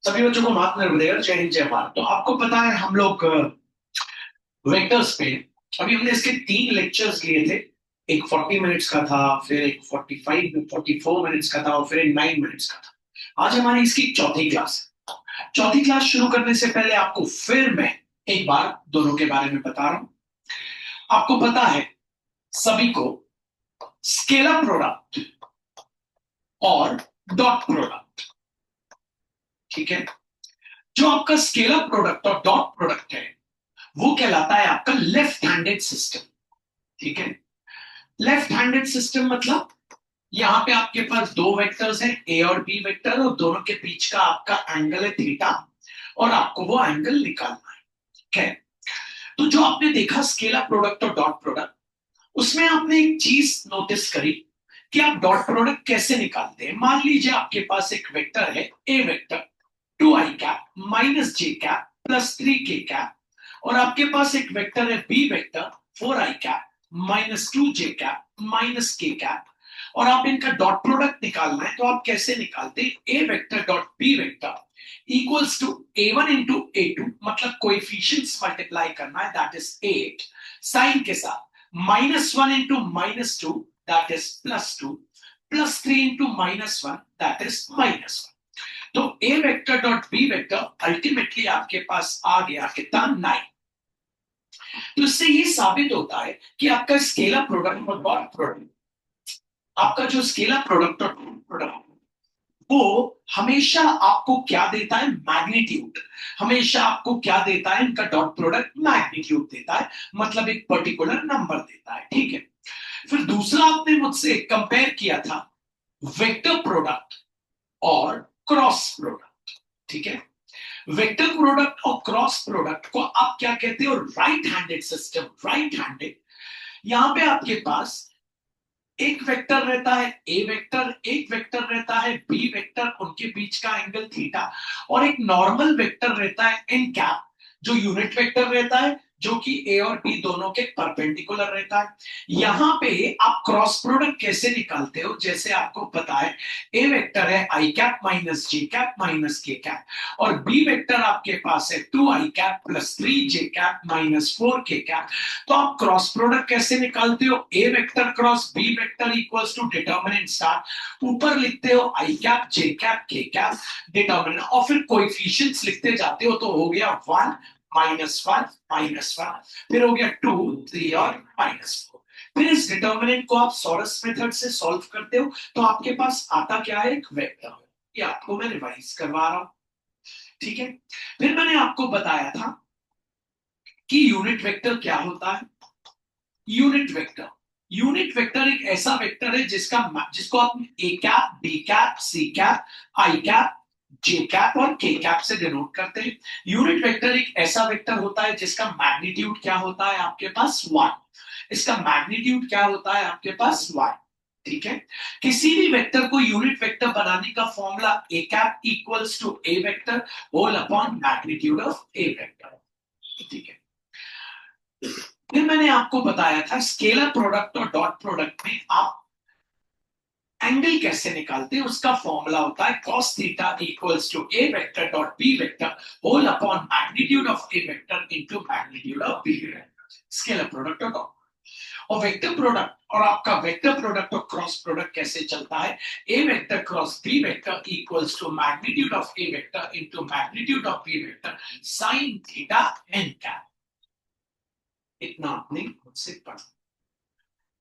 सभी बच्चों को माफ कर देगा। जय हिंद जय भारत। तो आपको पता है हम लोग वेक्टर्स पे अभी हमने इसके 3 लेक्चर्स लिए थे। एक 40 मिनट्स का था, फिर एक 44 मिनट्स का था और फिर एक 9 मिनट्स का था। आज हमारी इसकी चौथी क्लास है। चौथी क्लास शुरू करने से पहले आपको फिर मैं एक बार दोनों के बारे में बता रहा हूं। आपको पता है सभी को स्केलर प्रोडक्ट और डॉट प्रोडक्ट, ठीक है। जो आपका स्केलर प्रोडक्ट और डॉट प्रोडक्ट है वो कहलाता है आपका लेफ्ट हैंडेड सिस्टम, ठीक है। लेफ्ट हैंडेड सिस्टम मतलब यहां पे आपके पास दो वेक्टर्स हैं, ए और बी वेक्टर, और दोनों के बीच का आपका एंगल है थीटा, और आपको वो एंगल निकालना है, ठीक है। तो जो आपने देखा स्केलर प्रोडक्ट और डॉट प्रोडक्ट, उसमें आपने एक चीज नोटिस करी कि आप डॉट प्रोडक्ट कैसे निकालते हैं। मान लीजिए आपके पास एक वेक्टर है ए vector 2i cap minus J cap plus 3k cap, और आपके पास एक वेक्टर है B vector 4i cap minus 2j cap minus k cap, और आप इनका डॉट प्रोडक्ट निकालना है। तो आप कैसे निकालते हैं? A vector dot B vector equals to a1 into a2, मतलब कोएफिशिएंट्स मल्टीप्लाई करना है, दैट इज 8 साइन के साथ, -1 into -2 that is +2 +3 into -1 that is -1। तो ए vector dot B vector ultimately आपके पास आ गया कितना? 9। तो इससे ये साबित होता है कि आपका स्केलर प्रोडक्ट और डॉट प्रोडक्ट, आपका जो स्केलर प्रोडक्ट और डॉट प्रोडक्ट, वो हमेशा आपको क्या देता है? मैग्नीट्यूड। हमेशा आपको क्या देता है? इनका डॉट प्रोडक्ट मैग्नीट्यूड देता है, मतलब एक पर्टिकुलर नंबर देता है, ठीक है। फिर दूसरा आपने मुझसे कंपेयर किया था वेक्टर प्रोडक्ट और क्रॉस प्रोडक्ट, ठीक है। वेक्टर प्रोडक्ट और क्रॉस प्रोडक्ट को आप क्या कहते हो? Right handed system, right handed. यहां पे आपके पास एक वेक्टर रहता है ए वेक्टर, एक वेक्टर रहता है बी वेक्टर, उनके बीच का एंगल थीटा, और एक नॉर्मल वेक्टर रहता है एन कैप, जो यूनिट वेक्टर रहता है, जो कि ए और बी दोनों के परपेंडिकुलर रहता है। यहां पे आप क्रॉस प्रोडक्ट कैसे निकालते हो? जैसे आपको पता है ए वेक्टर है I cap minus J cap minus K cap, और बी वेक्टर आपके पास है 2i cap plus 3j cap minus 4k cap. तो आप क्रॉस प्रोडक्ट कैसे निकालते हो? A vector cross B vector equals to determinant star, ऊपर लिखते हो I cap J cap K cap determinant, और फिर कोएफिशिएंट्स लिखते जाते हो। तो हो गया 1 -1 -1, फिर हो गया 2 3 और -4। फिर इस डिटर्मिनेंट को आप सॉरस मेथड से सॉल्व करते हो, तो आपके पास आता क्या है? एक वेक्टर। ये आपको मैं रिवाइज करवा रहा हूं, ठीक है। फिर मैंने आपको बताया था कि यूनिट वेक्टर क्या होता है। यूनिट वेक्टर, यूनिट वेक्टर एक ऐसा वेक्टर है जिसको आप A cap B cap C cap I cap J cap और के कैप से डिनोट करते हैं। यूनिट वेक्टर एक ऐसा वेक्टर होता है जिसका मैग्नीट्यूड क्या होता है? आपके पास 1। इसका मैग्नीट्यूड क्या होता है? आपके पास 1, ठीक है। किसी भी वेक्टर को यूनिट वेक्टर बनाने का formula A cap equals to A vector whole upon magnitude of A vector, ठीक है। फिर मैंने आपको बताया था स्केलर प्रोडक्ट और डॉट प्रोडक्ट में आप एंगल कैसे निकालते हैं। उसका फॉर्मूला होता है cos theta equals to A vector dot B vector whole upon magnitude of A vector into magnitude of B vector, scalar product और डॉट। और वेक्टर प्रोडक्ट और आपका वेक्टर प्रोडक्ट और क्रॉस प्रोडक्ट कैसे चलता है? ए vector cross B vector equals to magnitude of A vector into magnitude of B vector sine theta N cap. इतना आपने मुझसे पढ़ा,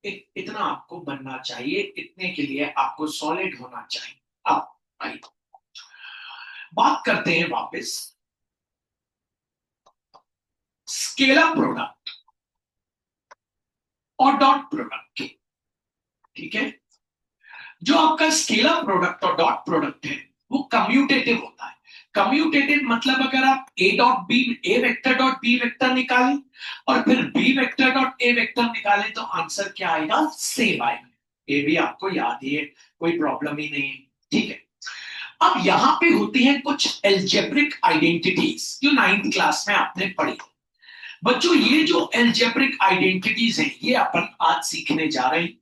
इतना आपको बनना चाहिए, इतने के लिए आपको सॉलिड होना चाहिए। अब आइए बात करते हैं वापस स्केलर प्रोडक्ट और डॉट प्रोडक्ट की, ठीक है। जो आपका स्केलर प्रोडक्ट और डॉट प्रोडक्ट है वो कम्यूटेटिव होता है। कम्यूटेटिव मतलब अगर आप A vector dot B vector निकालें और फिर बी वेक्टर डॉट ए वेक्टर निकालें तो आंसर क्या आएगा? सेम आएगा। ये भी आपको याद ही है, कोई प्रॉब्लम ही नहीं है, ठीक है। अब यहां पे होती हैं कुछ एल्जेब्रिक आइडेंटिटीज जो 9th क्लास में आपने पढ़ी। बच्चों ये जो एल्जेब्रिक आइडेंटिटीज हैं ये अपन आज सीखने जा रहे हैं,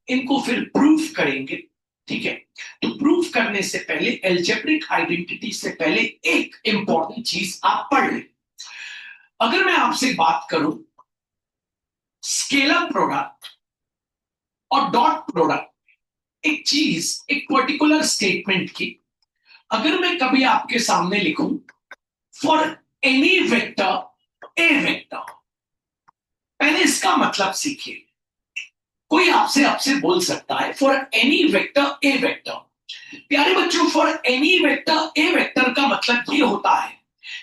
इनको फिर प्रूफ करेंगे, ठीक है। तो प्रूफ करने से पहले, एल्जेब्रिक आइडेंटिटी से पहले एक इंपॉर्टेंट चीज आप पढ़ लें। अगर मैं आपसे बात करूं स्केलर प्रोडक्ट और डॉट प्रोडक्ट, एक चीज, एक पर्टिकुलर स्टेटमेंट की अगर मैं कभी आपके सामने लिखूं for any vector A vector, पहले इसका मतलब सीखिए। कोई आपसे आपसे बोल सकता है for any vector A vector, प्यारे बच्चों for any vector A vector का मतलब ये होता है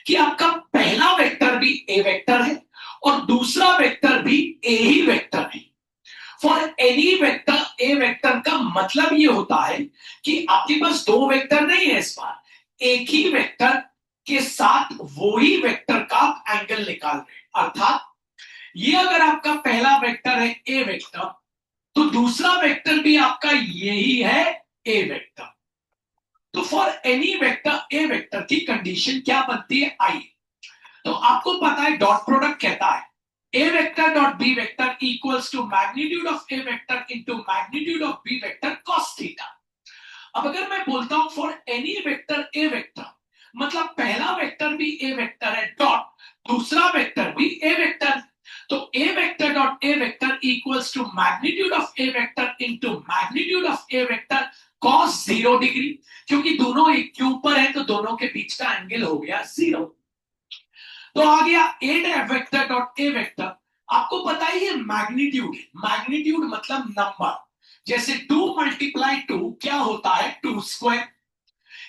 कि आपका पहला वेक्टर भी ए वेक्टर है और दूसरा वेक्टर भी ए ही वेक्टर है। For any vector A vector का मतलब ये होता है कि आपके पास दो वेक्टर नहीं है, इस बार एक ही वेक्टर के साथ वो ही वेक्टर का एंगल निकाल रहे। अर्थात ये अगर आपका पहला वेक्टर है ए वेक्टर, तो दूसरा वेक्टर भी आपका यही है ए वेक्टर। तो for any vector A vector की कंडीशन क्या बनती है, आई। तो आपको पता है डॉट प्रोडक्ट कहता है ए vector dot B vector equals to magnitude of A vector into magnitude of B vector cos theta. अब अगर मैं बोलता हूं for any vector A vector, मतलब पहला वेक्टर भी ए वेक्टर है डॉट दूसरा वेक्टर भी ए वेक्टर, तो ए vector dot A vector equals to magnitude of A vector into magnitude of A vector cos 0 degree, क्योंकि दोनों एक के ऊपर है तो दोनों के बीच का एंगल हो गया 0। तो आ गया A vector dot A vector, आपको पता ही है मैग्नीट्यूड, मैग्नीट्यूड मतलब नंबर, जैसे 2 मल्टीप्लाई 2 क्या होता है 2 स्क्वायर।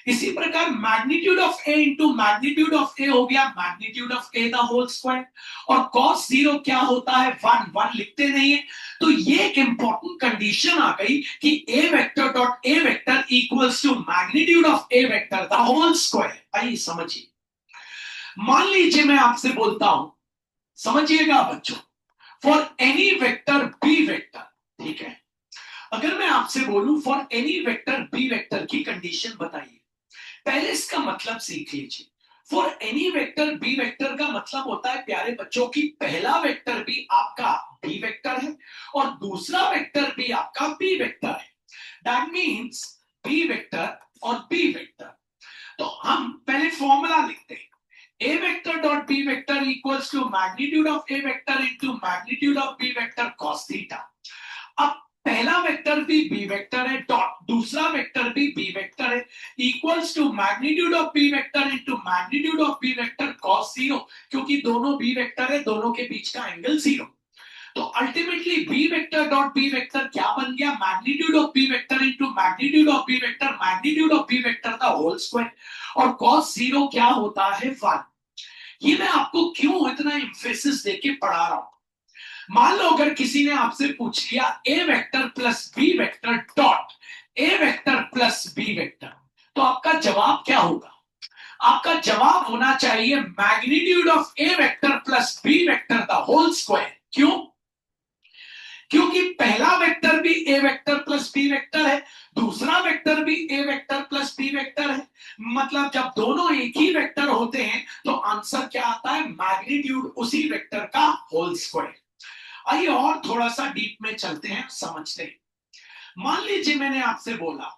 इसी प्रकार magnitude of A into magnitude of ए हो गया magnitude of A the whole square, और cos 0 क्या होता है 1, 1 लिखते नहीं है। तो ये एक इंपॉर्टेंट कंडीशन आ गई कि A vector dot A vector equals to magnitude of A vector the whole square. आइए समझिए, मान लीजिए मैं आपसे बोलता हूं, समझिएगा बच्चों, for any vector B vector, ठीक है। अगर मैं आपसे बोलूं for any vector B vector की कंडीशन बताइए, पहले इसका मतलब सीख लीजिए। For any vector B vector का मतलब होता है प्यारे बच्चों की पहला वेक्टर भी आपका बी वेक्टर है और दूसरा वेक्टर भी आपका बी वेक्टर है। दैट मींस बी वेक्टर और बी वेक्टर। तो हम पहले फॉर्मूला लिखते हैं, a vector dot b vector equals to magnitude of a vector into magnitude of b vector cos theta। अब पहला वेक्टर भी b वेक्टर है डॉट दूसरा वेक्टर भी b वेक्टर है equals to magnitude of b vector into magnitude of b vector cos 0, क्योंकि दोनों b vector है, दोनों के बीच का एंगल 0। तो ultimately b vector dot b vector क्या बन गया, magnitude of b vector into magnitude of b vector magnitude of b vector का होल स्क्वायर, और cos 0 क्या होता है 1। ये मैं आपको क्यों इतना एम्फेसिस देके पढ़ा रहा हूं। मान लो अगर किसी ने आपसे पूछ लिया A vector plus B vector dot A vector plus B vector, तो आपका जवाब क्या होगा, आपका जवाब होना चाहिए magnitude of A vector plus B vector the whole square. क्यों, क्योंकि पहला वेक्टर भी A vector plus B vector है, दूसरा वेक्टर भी A vector plus B vector है, मतलब जब दोनों एक ही वेक्टर होते हैं तो आंसर क्या आता है, मैग्नीट्यूड उसी वेक्टर का होल स्क्वायर। आइए और थोड़ा सा डीप में चलते हैं, समझते हैं। मान लीजिए मैंने आपसे बोला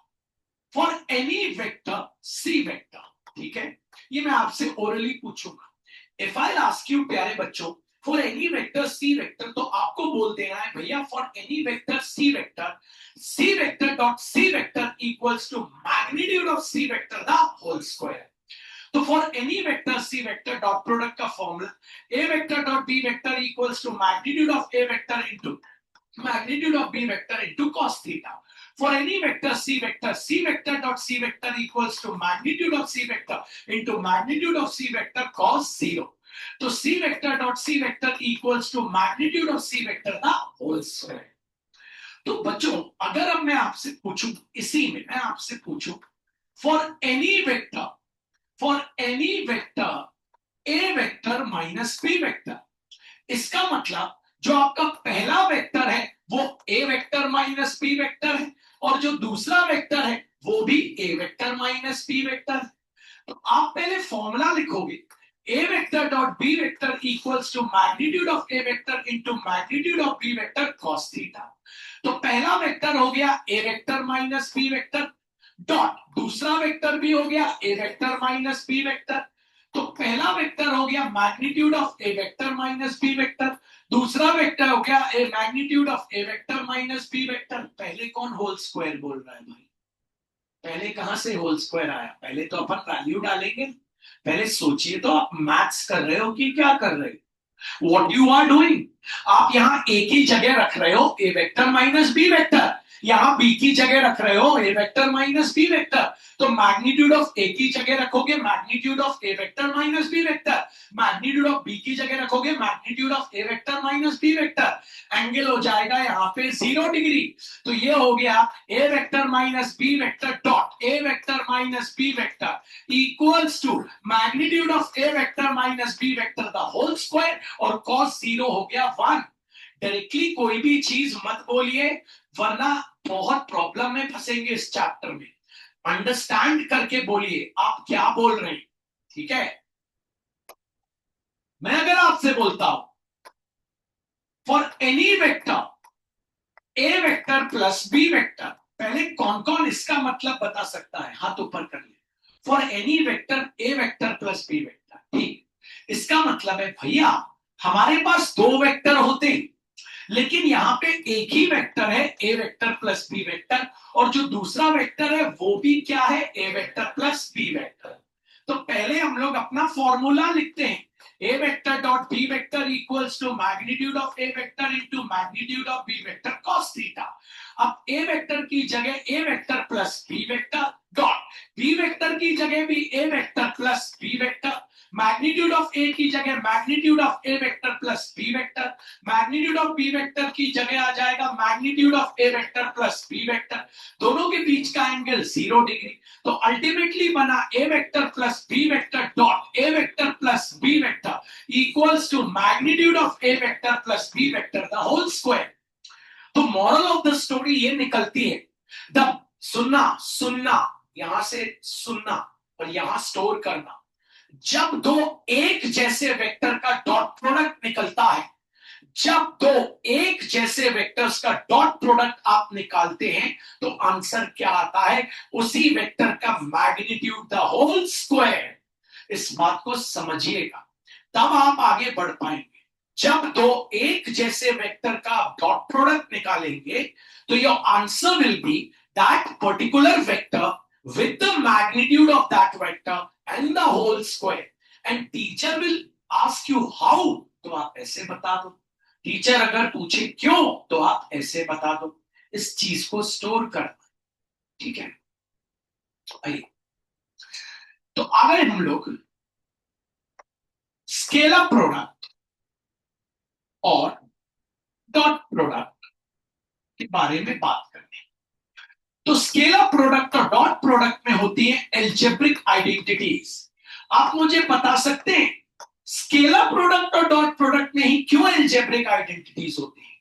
for any vector C vector, ठीक है, ये मैं आपसे ओरली पूछूंगा। इफ आई आस्क यू प्यारे बच्चों for any vector C vector, तो आपको बोल देना है भैया for any vector C vector dot C vector equals to magnitude of C vector the whole square. तो for any vector C vector dot product का formula A vector dot B vector equals to magnitude of A vector into magnitude of B vector into cos theta. For any vector c vector dot c vector equals to magnitude of c vector into magnitude of c vector cos 0। तो c vector dot c vector equals to magnitude of c vector the whole square। तो बच्चों अगर अब मैं आपसे पूछूं, इसी में मैं आपसे पूछूं for any vector a vector minus b vector, इसका मतलब जो आपका पहला वेक्टर है वो a vector minus b vector है और जो दूसरा वेक्टर है वो भी a vector minus b vector है। तो आप पहले फॉर्मूला लिखोगे A vector dot B vector equals to magnitude of A vector into magnitude of B vector cos theta. तो पहला वेक्टर हो गया A vector minus B vector dot दूसरा वेक्टर भी हो गया A vector minus B vector. तो पहला वेक्टर हो गया magnitude of A vector minus B vector, दूसरा वेक्टर हो गया A magnitude of A vector minus B vector. पहले कौन होल स्क्वायर बोल रहा है भाई? पहले कहां से होल स्क्वायर आया? पहले तो अपन वैल्यू डालेंगे। पहले सोचिए तो, आप मैथ्स कर रहे हो कि क्या कर रहे हो? What you are doing? आप यहां ए की जगह रख रहे हो A vector minus B vector, यहां बी की जगह रख रहे हो A vector minus B vector. तो मैग्नीट्यूड ऑफ ए की जगह रखोगे magnitude of A vector minus B vector, magnitude of B की जगह रखोगे magnitude of A vector minus B vector. Angle हो जाएगा यहां पे 0 डिग्री। तो ये हो गया A vector minus B vector dot A vector minus B vector equals to magnitude of A vector minus B vector the whole square, और cos 0 हो गया 1। डायरेक्टली कोई भी चीज मत बोलिए, वरना बहुत प्रॉब्लम में फंसेंगे इस चैप्टर में। अंडरस्टैंड करके बोलिए आप क्या बोल रहे हैं, ठीक है? मैं अगर आपसे बोलता हूं for any vector A vector plus B vector, पहले कौन कौन इसका मतलब बता सकता है? हाथ ऊपर कर ले। For any vector A vector plus B vector, ठीक। इसका मतलब है भैया हमारे पास दो वेक्टर होते हैं, लेकिन यहां पे एक ही वेक्टर है ए वेक्टर प्लस बी वेक्टर, और जो दूसरा वेक्टर है वो भी क्या है? ए वेक्टर प्लस बी वेक्टर। तो पहले हम लोग अपना फॉर्मूला लिखते हैं, A vector dot B vector equals to magnitude of A vector into magnitude of B vector cos theta. अब ए वेक्टर की जगह ए vector plus B vector dot B vector की जगह भी A vector plus B vector, magnitude of ए की जगह magnitude of A vector plus B vector, magnitude of B vector की जगह आ जाएगा magnitude of A vector plus B vector. दोनों के बीच का एंगल 0 डिग्री। तो अल्टीमेटली बना A vector plus B vector dot A vector plus B vector equals to magnitude of A vector plus B vector the whole square. तो moral of the story ये निकलती है, the सुनना सुनना यहां से सुनना और यहां स्टोर करना, जब दो एक जैसे वेक्टर का डॉट प्रोडक्ट निकलता है, जब दो एक जैसे वेक्टर्स का डॉट प्रोडक्ट आप निकालते हैं तो आंसर क्या आता है? उसी वेक्टर का मैग्नीट्यूड द होल स्क्वायर। इस बात को समझिएगा, तब आप आगे बढ़ पाएंगे। जब दो एक जैसे वेक्टर का डॉट प्रोडक्ट निकालेंगे तो your answer will be that particular vector with the magnitude of that vector and the whole square, and teacher will ask you how, तो आप ऐसे बता दो। टीचर अगर पूछे क्यों तो आप ऐसे बता दो। इस चीज को स्टोर करना, ठीक है? आइए तो आ गए हम लोग स्केलर प्रोडक्ट और डॉट प्रोडक्ट के बारे में बात करते हैं। तो स्केलर प्रोडक्ट और डॉट प्रोडक्ट में होती है एल्जेब्रिक आइडेंटिटीज। आप मुझे बता सकते हैं स्केलर प्रोडक्ट और डॉट प्रोडक्ट में ही क्यों एल्जेब्रिक आइडेंटिटीज होती है?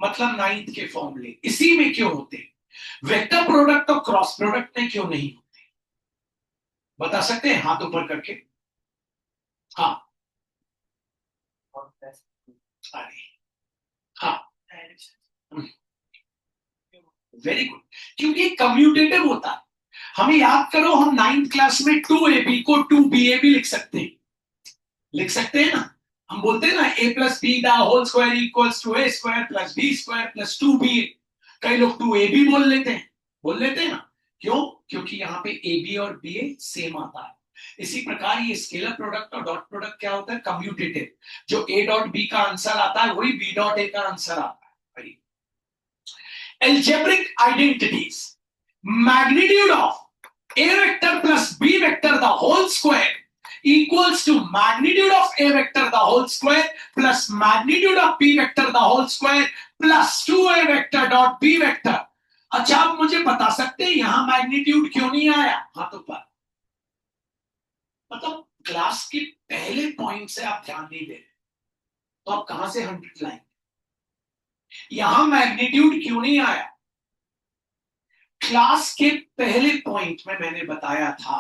मतलब नाइन्थ के फॉर्मूले इसी में क्यों होते हैं? वेक्टर प्रोडक्ट और क्रॉस प्रोडक्ट में क्यों नहीं होते? बता सकते हैं हाथ ऊपर करके? हाँ, हाँ, वेरी गुड, क्योंकि कम्यूटेटिव होता है। हमें याद करो, हम नाइन्थ क्लास में 2ab को 2ba भी लिख सकते हैं ना? हम बोलते हैं ना a plus B the whole square equals to a square plus B square plus 2ba। कई लोग 2ab बोल लेते हैं ना? क्यों? क्योंकि यहाँ पे ab और ba सेम आता है। इसी प्रकार ये स्केलर प्रोडक्ट और डॉट प्रोडक्ट क्या होता है? कम्यूटेटिव। जो a डॉट b का आंसर आता है वही b डॉट a का आंसर आता है। Algebraic identities, magnitude of a vector plus b vector the whole square equals to magnitude of a vector the whole square plus magnitude of b vector the whole square plus 2a vector dot b vector। अच्छा, आप मुझे बता सकते हैं यहां magnitude क्यों नहीं आया? हाथों पर। मतलब क्लास के पहले पॉइंट से आप ध्यान नहीं दे रहे तो आप कहां से 100 लाएंगे? यहां मैग्नीट्यूड क्यों नहीं आया? क्लास के पहले पॉइंट में मैंने बताया था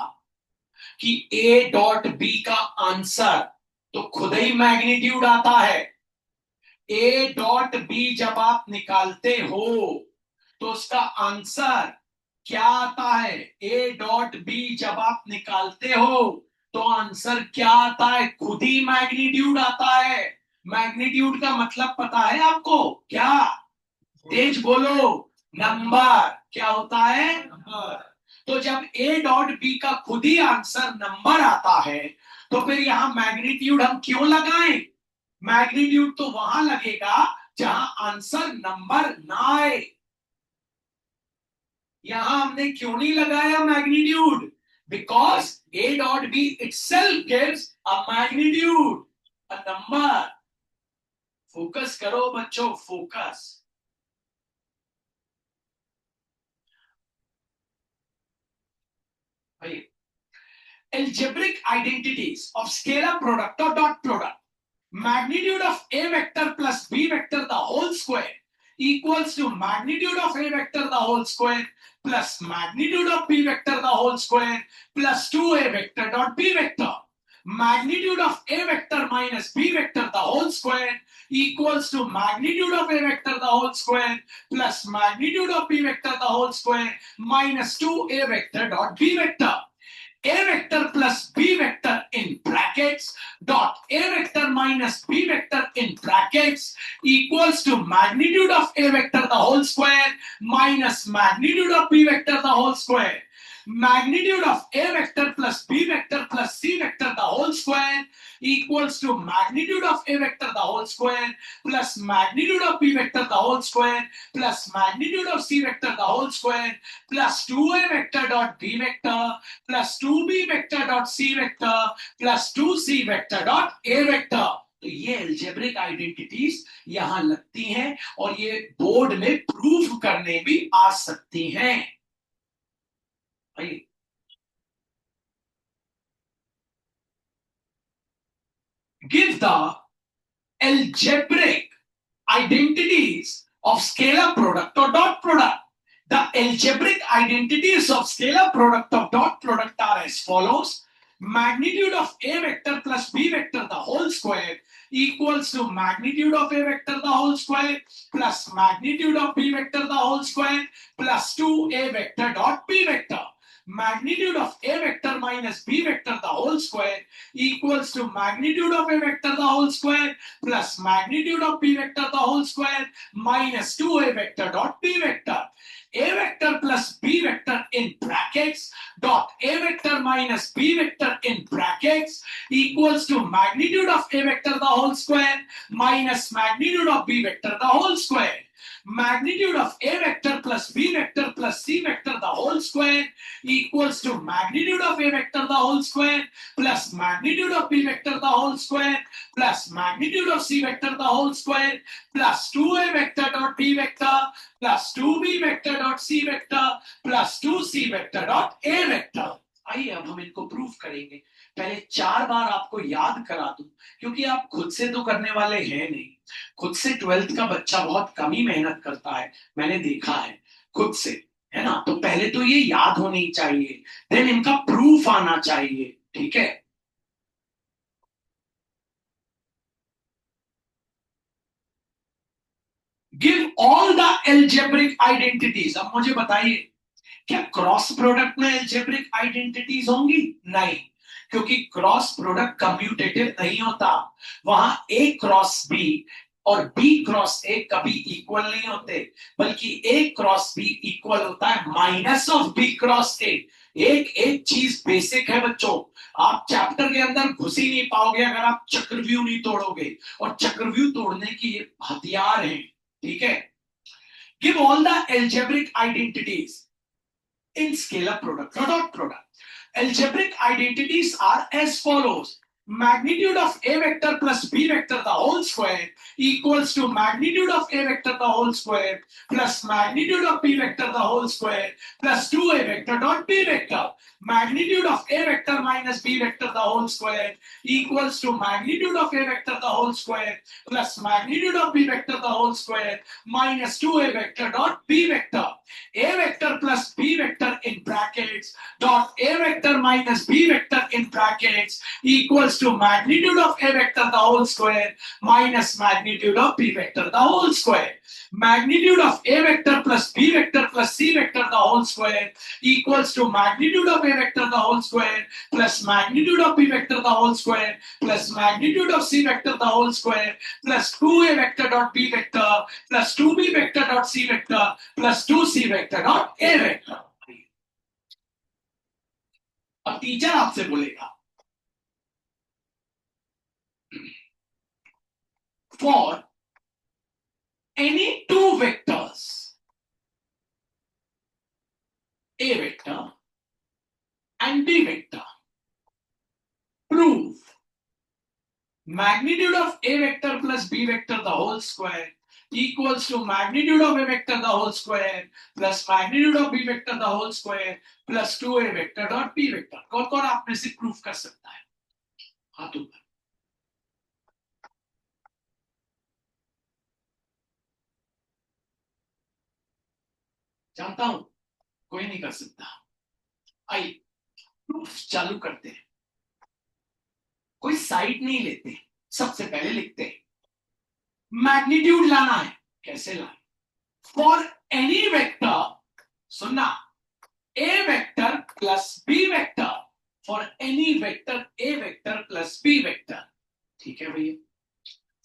कि ए डॉट बी का आंसर तो खुद ही मैग्नीट्यूड आता है। ए डॉट बी जब आप निकालते हो तो उसका आंसर क्या आता है? ए डॉट बी जब आप निकालते हो तो आंसर क्या आता है? खुद ही मैग्नीट्यूड आता है। मैग्नीट्यूड का मतलब पता है आपको क्या? तेज बोलो। नंबर। क्या होता है? नंबर। तो जब ए डॉट बी का खुद ही आंसर नंबर आता है तो फिर यहां मैग्नीट्यूड हम क्यों लगाएं? मैग्नीट्यूड तो वहां लगेगा जहां आंसर नंबर ना आए। यहां हमने क्यों नहीं लगाया magnitude? Because A dot B itself gives a magnitude, a number. Focus करो बच्चों, फोकस। भाई, algebraic identities of scalar product or dot product. Magnitude of a vector plus b vector the whole square equals to magnitude of a vector the whole square plus magnitude of b vector the whole square plus 2a vector dot b vector. Magnitude of a vector minus b vector the whole square equals to magnitude of a vector the whole square plus magnitude of b vector the whole square minus 2a vector dot b vector. A vector plus b vector in brackets dot a vector minus b vector in brackets equals to magnitude of a vector the whole square minus magnitude of b vector the whole square. Magnitude of a vector plus b vector plus c vector the whole square equals to magnitude of a vector the whole square plus magnitude of b vector the whole square plus magnitude of c vector the whole square plus 2a vector dot b vector plus 2b vector dot c vector plus 2c vector dot a vector. तो ये algebraic identities यहां लगती हैं और ये board में proof करने भी आ सकती हैं। भाई, give the algebraic identities of scalar product or dot product. The algebraic identities of scalar product of dot product are as follows. Magnitude of a vector plus b vector the whole square equals to magnitude of a vector the whole square plus magnitude of b vector the whole square plus 2a vector dot b vector. Magnitude of a vector minus b vector the whole square equals to magnitude of a vector the whole square plus magnitude of b vector the whole square minus 2a vector dot b vector. A vector plus b vector in brackets dot a vector minus b vector in brackets equals to magnitude of a vector the whole square minus magnitude of b vector the whole square. Magnitude of a vector plus b vector plus c vector the whole square equals to magnitude of a vector the whole square plus magnitude of b vector the whole square plus magnitude of c vector the whole square plus 2a vector dot b vector plus 2b vector dot c vector plus 2c vector dot a vector. आइए अब हम इनको proof करेंगे। पहले 4 बार आपको याद करा दूं क्योंकि आप खुद से तो करने वाले हैं नहीं। खुद से 12th का बच्चा बहुत कम ही मेहनत करता है, मैंने देखा है खुद से, है ना। तो पहले तो ये याद होनी चाहिए, देन इनका प्रूफ आना चाहिए, ठीक है। Give all the algebraic identities. अब मुझे बताइए, क्या क्रॉस प्रोडक्ट में एल्जेब्रिक आइडेंटिटीज होंगी? नहीं, क्योंकि क्रॉस प्रोडक्ट कम्यूटेटिव नहीं होता। वहां ए क्रॉस बी और बी क्रॉस ए कभी इक्वल नहीं होते, बल्कि ए क्रॉस बी इक्वल होता है minus of B cross A. एक एक चीज बेसिक है बच्चों, आप चैप्टर के अंदर घुस ही नहीं पाओगे अगर आप चक्रव्यूह नहीं तोड़ोगे, और चक्रव्यूह तोड़ने की ये हथियार है, ठीक है। Give all the algebraic identities in scalar product or dot product. Algebraic identities are as follows. Magnitude of a vector plus b vector the whole square equals to magnitude of a vector the whole square plus magnitude of b vector the whole square plus 2a vector dot b vector. magnitude of a vector minus b vector the whole square equals to magnitude of a vector the whole square plus magnitude of b vector the whole square minus 2a vector dot b vector. A vector plus b vector in brackets dot a vector minus b vector in brackets equals to magnitude of a vector the whole square minus magnitude of b vector the whole square. Magnitude of a vector plus b vector plus c vector the whole square equals to magnitude of a vector the whole square plus magnitude of b vector the whole square plus magnitude of c vector the whole square plus 2a vector dot b vector plus 2b vector dot c vector plus 2c vector dot a vector. अब teacher आपसे बोलेगा for any two vectors, a vector and b vector, prove magnitude of a vector plus b vector the whole square equals to magnitude of a vector the whole square plus magnitude of b vector the whole square plus 2a vector dot b vector. कौन कौन आप में से proof कर सकता है? हाथ ऊपर. जानता हूं कोई नहीं कर सकता. आइए प्रूफ चालू करते हैं. कोई साइड नहीं लेते, सबसे पहले लिखते हैं मैग्नीट्यूड लाना है. कैसे लाए? फॉर एनी वेक्टर, सुनना, A vector plus B vector, for any vector A vector plus B vector. ठीक है भैया.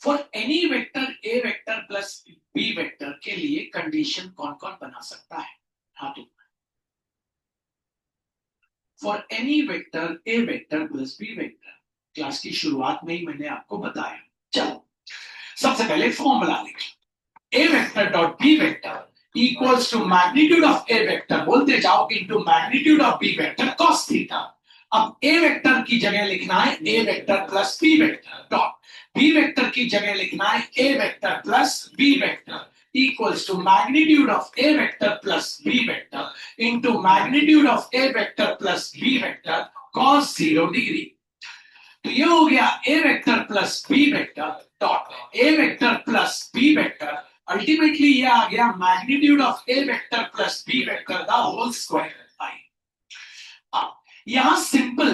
For any vector A vector plus B vector के लिए कंडीशन कौन कौन बना सकता है? हाँ तो for any vector A vector plus B vector class की शुरुआत में ही मैंने आपको बताया. चलो सबसे पहले फॉर्मूला लिख. A vector dot B vector equals to magnitude of A vector बोलते जाओ into magnitude of B vector cos theta. अब ए वेक्टर की जगह लिखना है ए vector plus B vector dot B vector की जगह लिखना है ए vector plus B vector equals to magnitude of a vector plus b vector into magnitude of a vector plus b vector cos 0 degree. तो ये हो गया a vector plus b vector dot a vector plus b vector. Ultimately ये आ गया magnitude of a vector plus b vector the whole square. यहां simple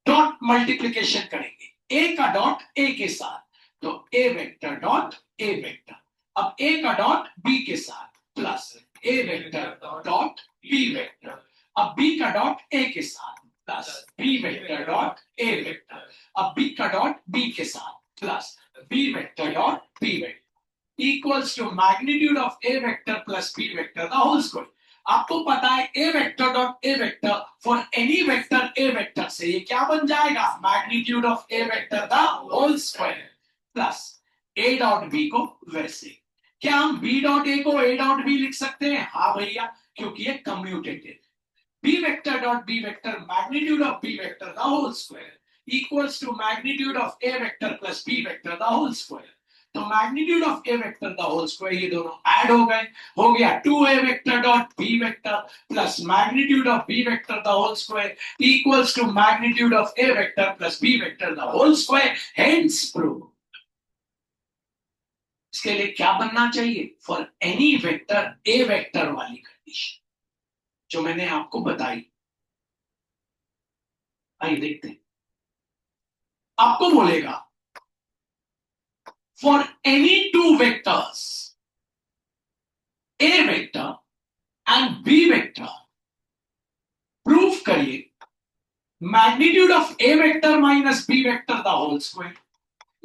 dot multiplication करेंगे. a का dot a के साथ, तो a vector dot a vector. अब a का डॉट b के साथ plus a vector dot b vector. अब b का डॉट a के साथ plus b vector dot a vector. अब b का डॉट b के साथ plus b vector dot b vector equals to magnitude of a vector plus b vector the whole square. आपको पता है a vector dot a vector for any vector a vector से ये क्या बन जाएगा? Magnitude of a vector the whole square plus a dot b को वैसे. क्या हम b डॉट a को a डॉट b लिख सकते हैं? हाँ भैया, क्योंकि ये commutative. b vector dot b vector magnitude of b vector the whole square equals to magnitude of a vector plus b vector the whole square. तो magnitude of a vector the whole square ये दोनों add हो गए, हो गया 2a vector dot b vector plus magnitude of b vector the whole square equals to magnitude of a vector plus b vector the whole square. Hence prove. इसके लिए क्या बनना चाहिए? For any vector A vector वाली condition जो मैंने आपको बताई. आइए देखते हैं. आपको बोलेगा for any two vectors A vector and b vector proof करिए magnitude of A vector minus B vector the whole square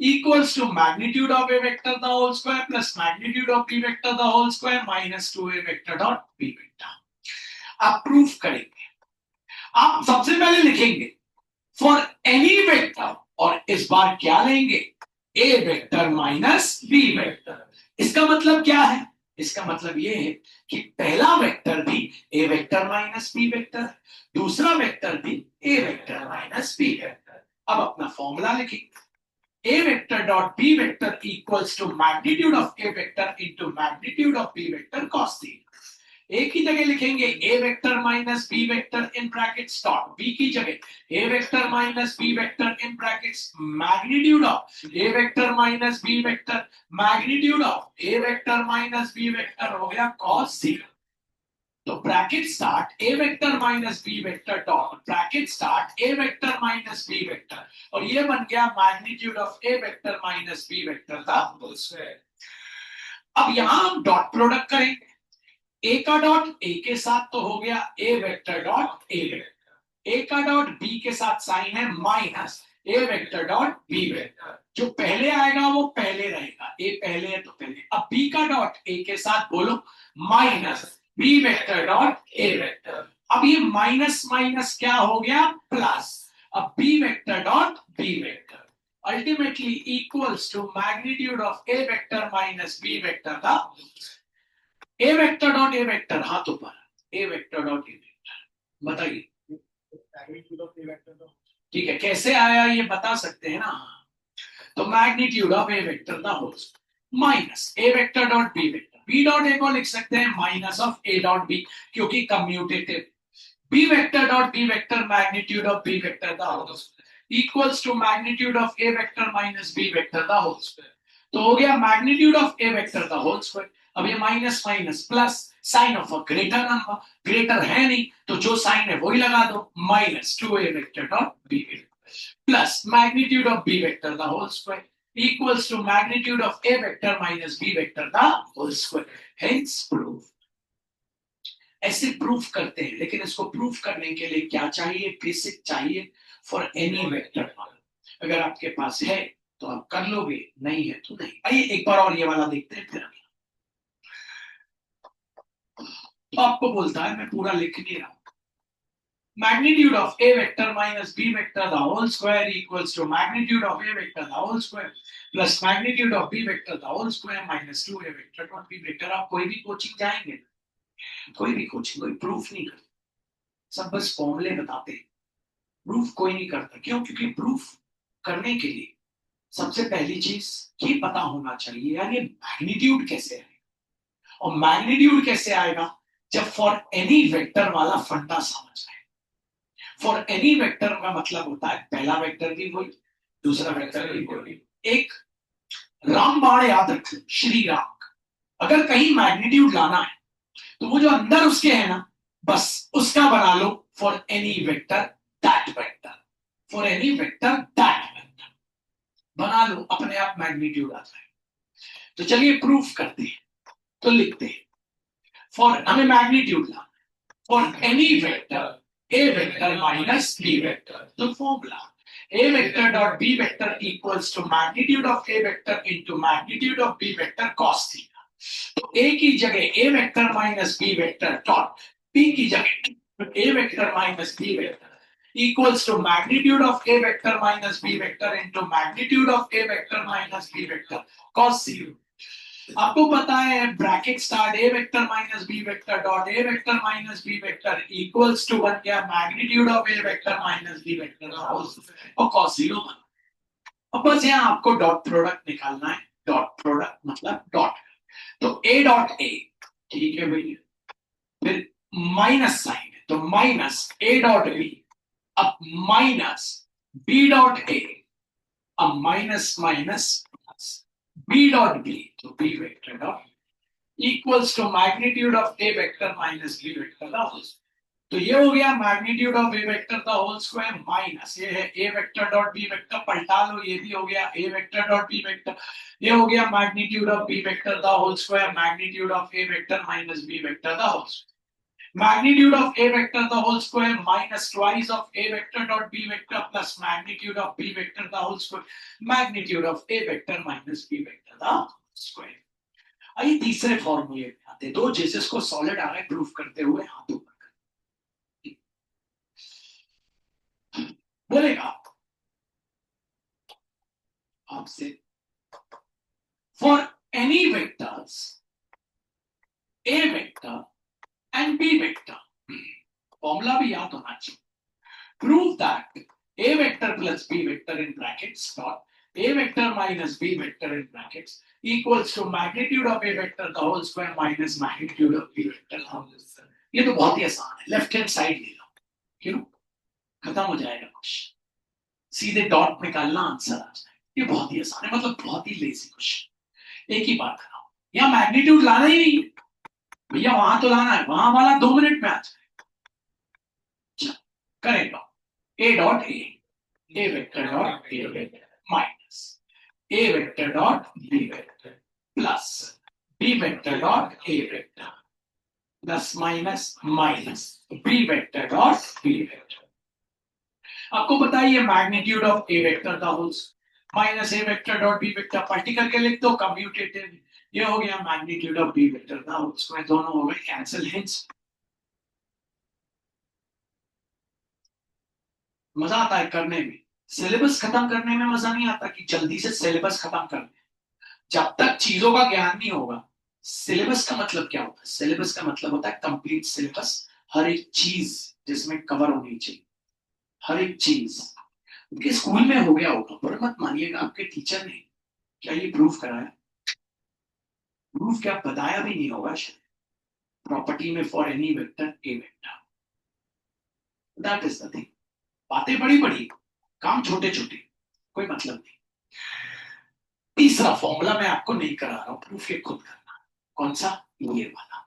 equals to magnitude of a vector the whole square plus magnitude of b vector the whole square minus 2a vector dot b vector. आप proof करेंगे. आप सबसे पहले लिखेंगे for any vector और इस बार क्या लेंगे? a vector minus b vector. इसका मतलब क्या है? इसका मतलब ये है कि पहला वेक्टर भी a vector minus b vector, दूसरा वेक्टर भी a vector minus b vector. अब अपना फॉर्मूला लिखेंगे. A vector dot b vector equals to magnitude of a vector into magnitude of b vector cos theta. ए की जगह लिखेंगे a vector minus B vector in brackets dot, b की जगह ए vector minus B vector in brackets magnitude of A vector minus B vector, magnitude of A vector minus B vector हो गया cos theta. तो bracket start ए vector minus B vector dot bracket start ए vector minus B vector, और ये बन गया magnitude of A vector minus B vector का whole square. अब यहां हम डॉट प्रोडक्ट करेंगे, ए का डॉट ए के साथ तो हो गया A vector dot A vector, ए का डॉट बी के साथ साइन है minus a vector dot B vector, जो पहले आएगा वो पहले रहेगा, ए पहले है तो पहले। अब बी का डॉट ए के साथ बोलो माइनस बी वेक्टर डॉट ए वेक्टर, अब ये माइनस माइनस क्या हो गया प्लस, अब B vector dot B vector ultimately equals to magnitude of A vector minus B vector का A vector dot A vector हाथों पर A vector dot A vector, बताइए ठीक है कैसे आया ये बता सकते हैं ना। तो magnitude of A vector the whole minus a vector dot B vector, b dot a को लिख सकते हैं minus of a dot b क्योंकि commutative, b vector dot B vector magnitude of B vector the whole equals to magnitude of A vector minus B vector the whole square. तो हो गया magnitude of A vector the whole square. अब ये minus minus plus sign of a greater number, greater है नहीं तो जो sign है वही लगा दो, minus two A vector dot B vector plus magnitude of B vector the whole square equals to magnitude of A vector minus B vector the whole square, hence proof. ऐसे proof करते हैं, लेकिन इसको proof करने के लिए क्या चाहिए, बेसिक चाहिए फॉर एनी वेक्टर। अगर आपके पास है तो आप कर लोगे, नहीं है तो नहीं। आइए एक बार और ये वाला देखते हैं फिर। तो आपको बोलता है, मैं पूरा लिख नहीं रहा, magnitude of a vector minus b vector the whole square equals to magnitude of a vector the whole square plus magnitude of b vector the whole square minus 2a vector dot b vector। आप कोई भी coaching जाएंगे, कोई भी coaching, कोई proof नहीं करते, सब बस फॉर्मूले बताते हैं, प्रूफ कोई नहीं करता। क्यों? क्योंकि प्रूफ करने के लिए सबसे पहली चीज ये पता होना चाहिए यार ये मैग्नीट्यूड कैसे आएगा, और मैग्नीट्यूड कैसे आएगा जब फॉर एनी वेक्टर वाला फंडा समझ आए। फॉर एनी वेक्टर का मतलब होता है पहला वेक्टर भी वही, दूसरा वेक्टर भी वही। एक रामबाण याद रखो, श्री राम, अगर कहीं मैग्नीट्यूड लाना है तो वो जो अंदर उसके है ना बस उसका बना लो for any vector that vector, for any vector that vector बना लो, अपने आप मैग्नीट्यूड आता है। तो चलिए प्रूफ करते हैं, तो लिखते हैं फॉर, हमें मैग्नीट्यूड लाना for any vector a vector minus b vector, तो formula a vector dot b vector equals to magnitude of a vector into magnitude of b vector cos theta। तो a की जगह a vector minus b vector dot b की जगह a vector minus b vector equals to magnitude of a vector minus b vector into magnitude of a vector minus b vector cos theta। आपको पता है bracket start A vector minus B vector dot A vector minus B vector equals to बन गया magnitude of A vector minus B vector और cos 0 बना। अब बस यहाँ आपको डॉट प्रोडक्ट निकालना है, डॉट प्रोडक्ट मतलब डॉट, तो ए डॉट ए ठीक है भैया, फिर माइनस साइन है तो माइनस ए डॉट बी, अब माइनस बी डॉट ए, अब minus minus b dot b, तो b vector dot equals to magnitude of a vector minus b vector the whole square। तो ये हो गया magnitude of a vector the whole square minus ये है a vector dot b vector, पलटा लो ये भी हो गया a vector dot b vector, ये हो गया magnitude of b vector the whole square magnitude of a vector minus b vector the whole square, magnitude of a vector the whole square minus twice of a vector dot b vector plus magnitude of b vector the whole square magnitude of a vector minus b vector the square। आइए तीसरे फॉर्मूले पे आते हैं, दो Jesus को solid आ रहा है प्रूफ करते हुए हाथों पर बोलेगा आपसे for any vectors a vector and b vector, formula भी याद होना चाहिए, prove that a vector plus b vector in brackets dot a vector minus b vector in brackets equals to magnitude of a vector the whole square minus magnitude of b vector the whole square. ये तो बहुत ही आसान है, left hand side ले लो, क्यों, खत्म हो जाएगा क्वेश्चन, सीधे डॉट निकालना आंसर आ जाए, ये बहुत ही आसान है, मतलब बहुत ही लेजी क्वेश्चन। एक ही बात कराओ, यहाँ मैग्नीट्यूड लाना ही नहीं भैया, वहां तो लाना है, वहां वाला 2 मिनट में आ जाए। करेगा a dot a vector dot a vector minus a vector dot b vector plus b vector dot a vector plus minus minus b vector dot b vector. आपको बताइए मैग्नीट्यूड ऑफ a वेक्टर का holes minus a vector dot b vector, पलटी करके लिख दो, commutative, ये हो गया मैग्नीट्यूड ऑफ b वेक्टर का होल्स, में दोनों हो गए कैंसिल, हेंस मजा आता है करने में, सिलेबस खत्म करने में मजा नहीं आता कि जल्दी से सिलेबस खत्म कर दे। जब तक चीजों का ज्ञान नहीं होगा, सिलेबस का मतलब क्या होता है, सिलेबस का मतलब होता है कंप्लीट सिलेबस, हर एक चीज जिसमें कवर होनी चाहिए, हर एक चीज। उनके स्कूल में हो गया होगा, पर मत मानिएगा आपके टीचर ने क्या ये प्रूफ कराया, प्रूफ क्या बताया भी नहीं होगा शायद, प्रॉपर्टी में for any vector A vector, that is the thing. बातें बड़ी बड़ी, काम छोटे छोटे, कोई मतलब नहीं। तीसरा फॉर्मूला मैं आपको नहीं करा रहा हूं, प्रूफ ये खुद करना, कौन सा, ये वाला,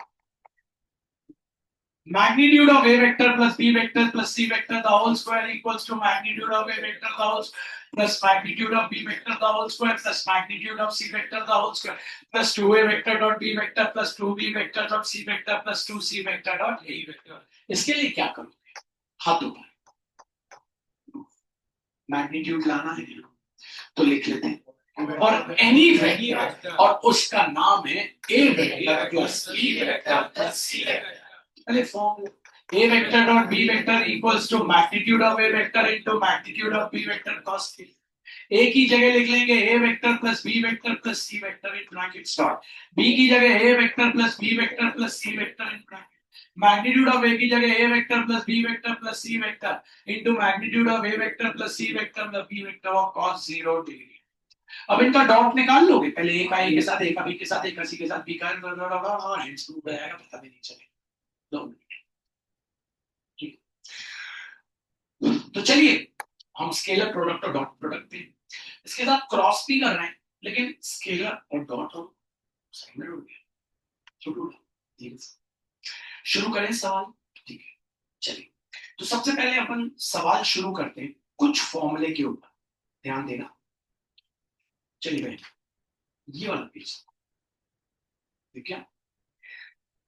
magnitude of a vector plus b vector plus c vector the whole square equals to magnitude of a vector the whole plus magnitude of b vector the whole square plus magnitude of c vector the whole square plus 2a vector dot b vector plus 2b vector dot c vector plus 2c vector dot a vector। इसके लिए क्या करोगे, हाथों पर magnitude लाना है तो लिख लेते हैं, और एनी वेक्टर और उसका नाम है ए vector plus B vector plus c vector. पहले form a vector dot b vector equals to magnitude of a vector into magnitude of b vector cos theta. a की जगह लिख लेंगे a vector plus b vector plus c vector in brackets dot, b की जगह a vector plus b vector plus c vector in brackets, magnitude of a की जगह a vector plus b vector plus c vector into magnitude of a vector plus c vector plus b vector of cos 0 degree. अब इनका dot निकाल लोगे, पहले एक का a के साथ, एक का b के साथ, एक का c के साथ, b का हेंस प्रूव हो जाएगा, पता भी नहीं चलेगा। 2 मिनट, तो चलिए हम स्केलर प्रोडक्ट और डॉट प्रोडक्ट पे इसके साथ क्रॉस भी कर रहे हैं, लेकिन स्केलर और डॉट हो साइड में रुक गया, शुरू करें सवाल, ठीक है चलिए। तो सबसे पहले अपन सवाल शुरू करते हैं कुछ फॉर्मूले के ऊपर, ध्यान देना। चलिए भाई ये वाला पेज ठीक है,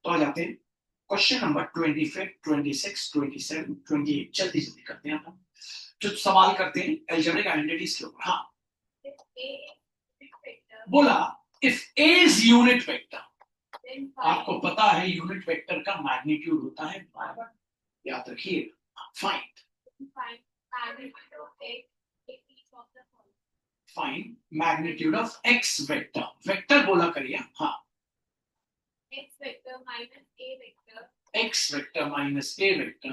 तो आ जाते हैं क्वेश्चन नंबर 25, 26, 27, 28, जल्दी जल्दी करते हैं अपन जो सवाल करते हैं अलजेब्रिक आइडेंटिटीज के ऊपर। हाँ बोला if a is unit vector, आपको पता है यूनिट वेक्टर का मैग्नीट्यूड होता है, याद रखिए, find find magnitude of x vector, vector बोला करिए, हाँ x vector minus a vector, x vector minus a vector,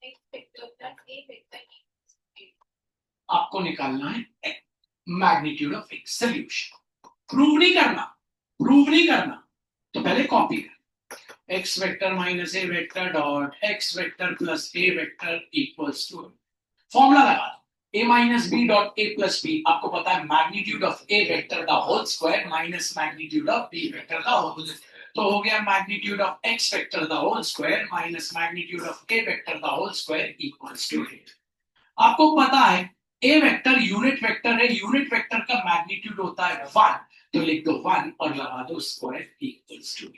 x vector plus a vector, आपको निकालना है magnitude of x। Solution prove नहीं करना, प्रूव नहीं करना, तो पहले कॉपी कर, x vector minus a vector dot x vector plus a vector equals to, formula लगा a minus b dot a plus b, आपको पता है मैग्नीट्यूड ऑफ a वेक्टर का whole square minus magnitude of b vector का whole square, तो हो गया magnitude of x vector का whole square minus magnitude of a vector का होल स्क्वायर इक्वल्स टू 8। आपको पता है a वेक्टर यूनिट वेक्टर है, यूनिट वेक्टर का मैग्नीट्यूड होता है 1, तो लिख दो 1 और लगा दो स्क्वायर इक्वल्स टू 8।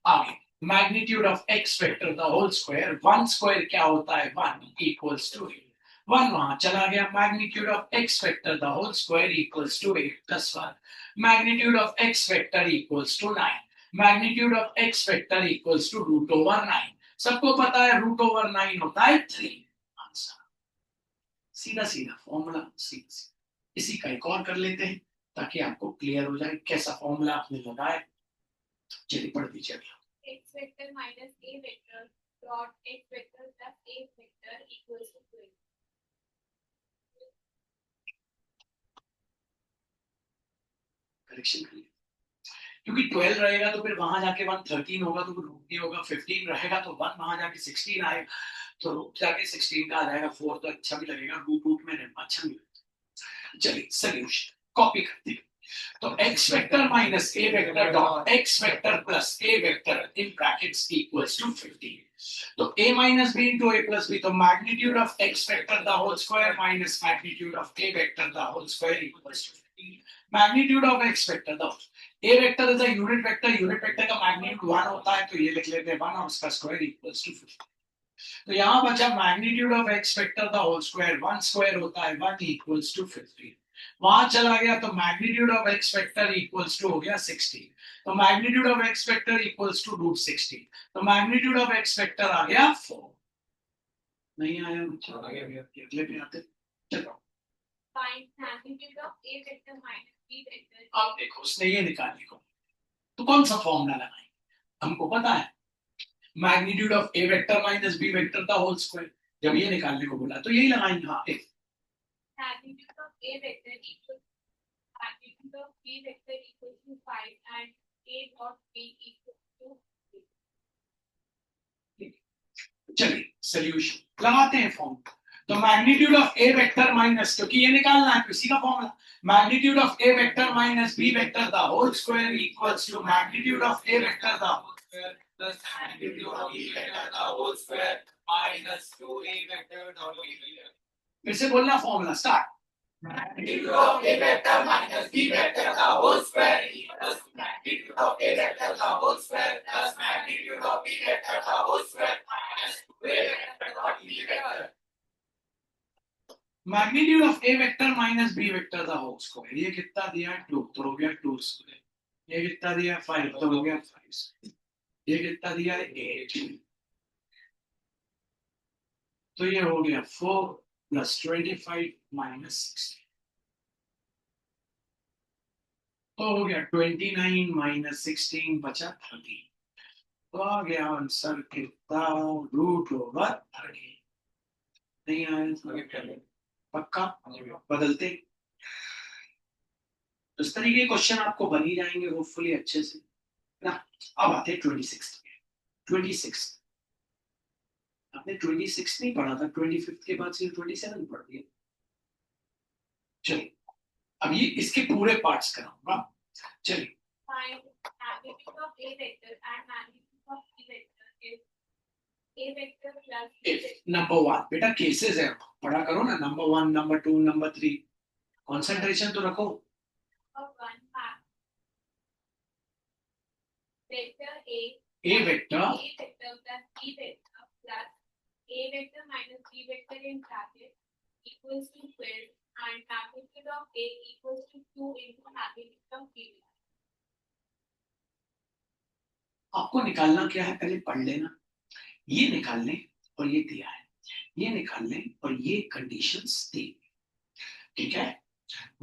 आगे मैग्नीट्यूड ऑफ x वेक्टर का होल स्क्वायर, 1 स्क्वायर क्या होता है 1 इक्वल्स टू 8, 1 वहां चला गया, मैग्नीट्यूड ऑफ x वेक्टर का whole square equals to 8 plus 1, magnitude of x vector equals to 9, magnitude of x vector equals to root over 9, सबको पता है रूट ओवर 9 होता है 3, आंसर सीधा सीधा फॉर्मूला, सीधा सीधा। इसी का एक और कर लेते हैं ताकि आपको क्लियर हो जाए कैसा फॉर्मूला आपने लगाया। चलिए पढ़ दीजिए अगला, x vector minus a vector dot x vector plus a vector equals to 12। Selection कर लिया, क्योंकि 12 रहेगा तो फिर वहां जाके 1 13 होगा तो रूट नहीं होगा, 15 रहेगा तो 1 वहां जाके 16 आएगा तो रूट जाके 16 का आ जाएगा, 4 तो अच्छा भी लगेगा, रूट में अच्छा भी लगेगा। चलिए सोल्यूशन कॉपी करते हैं। तो x vector minus a vector dot x vector plus a vector in brackets equals to 15। तो a minus b into a plus b, तो magnitude of x vector the whole square minus magnitude of a vector the whole square equals to 15। Magnitude of x vector the a vector is a unit vector का magnitude 1 होता है, तो ये लिख लेते हैं 1 और उसका स्क्वायर इक्वल्स टू 15। तो यहां बचा magnitude of x vector the whole square, 1 square होता है 1 इक्वल्स टू 15। वहां चला गया तो magnitude of x vector equals to हो गया 16, तो magnitude of x vector equals to root 16, तो मैग्नीट्यूड ऑफ x वेक्टर आ गया 4। नहीं आया बच्चा, आ गया अगले पे आते चलो। Find magnitude of a vector minus b vector. अब देखो उसने ये निकालने को, तो कौन सा फॉर्मूला लगाएंगे, हमको पता है magnitude of a vector minus b vector का होल स्क्वायर, जब ये निकालने को बोला तो यही लगाएंगे। हाँ magnitude of a vector equal magnitude of b vector equal to 5 and a dot b equal to. चलिए सॉल्यूशन लगाते हैं फॉर्म। तो magnitude of a vector minus, क्योंकि ये निकालना है किसी का formula, magnitude of a vector minus b vector the whole square equals to magnitude of a vector the whole square plus magnitude of b vector the whole square minus 2a vector dot b vector. फिर से बोलना formula start. Magnitude of a vector minus b vector the whole square equals to magnitude of a vector the whole square plus magnitude of b vector the whole square minus 2a vector dot b vector. Magnitude of a vector minus b vector the whole square, ये कितना दिया है 2, तो हो गया 2 square, ये कितना दिया है 5, तो हो गया 5, ये कितना दिया है 8, तो ये हो गया 4 प्लस 25 माइनस 16, तो हो गया 29 माइनस 16 बचा 30, तो आ गया आंसर कितना रूट ओवर 30। नहीं आया पक्का बदलते, इस तरीके के क्वेश्चन आपको बन ही जाएंगे होपफुली अच्छे से ना। अब आते हैं 26 आपने 26 नहीं पढ़ा था, 25 के बाद से 27 पढ़ दिया। चलिए अब ये इसके पूरे पार्ट्स कराऊंगा। चलिए magnitude of a vector and magnitude of b vector is a vector plus number 1 बेटा केसेस है, पढ़ा करो ना, नंबर 1 नंबर 2 नंबर 3, कंसंट्रेशन तो रखो। Vector a vector plus b vector plus a vector minus b vector in bracket equals to 12 and magnitude of a equals to 2 into magnitude of b। आपको निकालना क्या है पहले पढ़ लेना, ये निकाल लें और ये दिया है, ये निकाल लें और ये कंडीशंस दी, ठीक है।